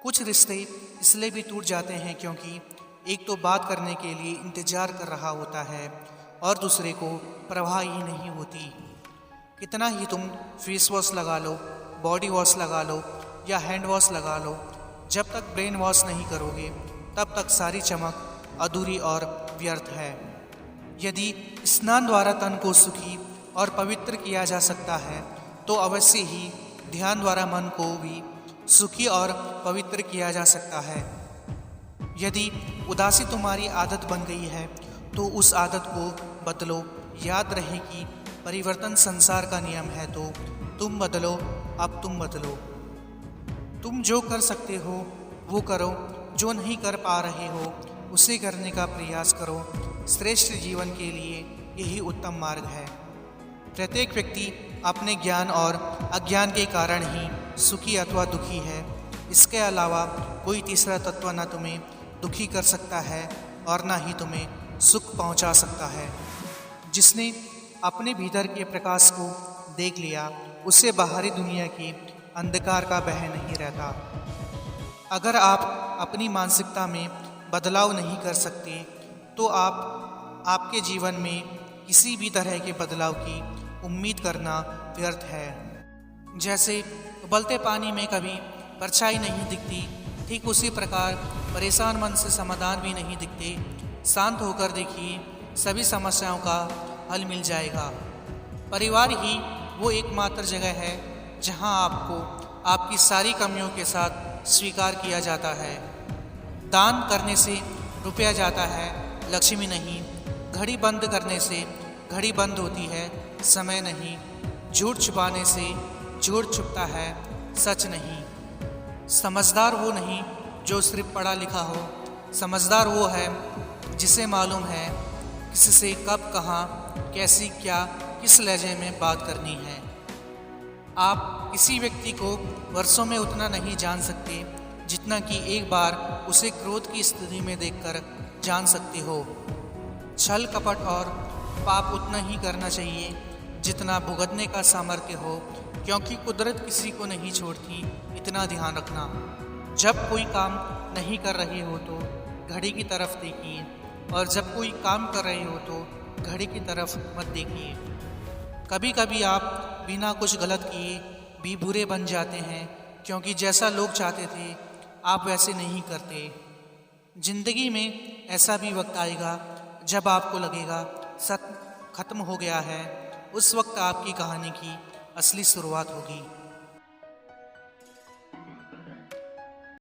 कुछ रिश्ते इसलिए भी टूट जाते हैं क्योंकि एक तो बात करने के लिए इंतजार कर रहा होता है और दूसरे को परवाह ही नहीं होती। कितना ही तुम फेस वॉश लगा लो, बॉडी वॉश लगा लो या हैंड वॉश लगा लो, जब तक ब्रेन वॉश नहीं करोगे तब तक सारी चमक अधूरी और व्यर्थ है। यदि स्नान द्वारा तन को सुखी और पवित्र किया जा सकता है तो अवश्य ही ध्यान द्वारा मन को भी सुखी और पवित्र किया जा सकता है। यदि उदासी तुम्हारी आदत बन गई है तो उस आदत को बदलो। याद रहे कि परिवर्तन संसार का नियम है, तो तुम बदलो, अब तुम बदलो। तुम जो कर सकते हो वो करो, जो नहीं कर पा रहे हो उसे करने का प्रयास करो। श्रेष्ठ जीवन के लिए यही उत्तम मार्ग है। प्रत्येक व्यक्ति अपने ज्ञान और अज्ञान के कारण ही सुखी अथवा दुखी है। इसके अलावा कोई तीसरा तत्व न तुम्हें दुखी कर सकता है और न ही तुम्हें सुख पहुंचा सकता है। जिसने अपने भीतर के प्रकाश को देख लिया उसे बाहरी दुनिया के अंधकार का भय नहीं रहता। अगर आप अपनी मानसिकता में बदलाव नहीं कर सकते तो आपके जीवन में किसी भी तरह के बदलाव की उम्मीद करना व्यर्थ है। जैसे उबलते पानी में कभी परछाई नहीं दिखती, ठीक उसी प्रकार परेशान मन से समाधान भी नहीं दिखते। शांत होकर देखिए, सभी समस्याओं का हल मिल जाएगा। परिवार ही वो एकमात्र जगह है जहां आपको आपकी सारी कमियों के साथ स्वीकार किया जाता है। दान करने से रुपया जाता है, लक्ष्मी नहीं। घड़ी बंद करने से घड़ी बंद होती है, समय नहीं। झूठ छुपाने से झूठ छुपता है, सच नहीं। समझदार वो नहीं जो सिर्फ पढ़ा लिखा हो, समझदार वो है जिसे मालूम है किससे कब कहाँ कैसी क्या किस लहजे में बात करनी है। आप किसी व्यक्ति को वर्षों में उतना नहीं जान सकते जितना कि एक बार उसे क्रोध की स्थिति में देखकर जान सकते हो। छल कपट और पाप उतना ही करना चाहिए जितना भुगतने का सामर्थ्य हो, क्योंकि कुदरत किसी को नहीं छोड़ती। इतना ध्यान रखना, जब कोई काम नहीं कर रहे हो तो घड़ी की तरफ देखिए, और जब कोई काम कर रहे हो तो घड़ी की तरफ मत देखिए। कभी कभी आप बिना कुछ गलत किए भी बुरे बन जाते हैं, क्योंकि जैसा लोग चाहते थे आप वैसे नहीं करते। जिंदगी में ऐसा भी वक्त आएगा जब आपको लगेगा सब खत्म हो गया है। उस वक्त आपकी कहानी की असली शुरुआत होगी।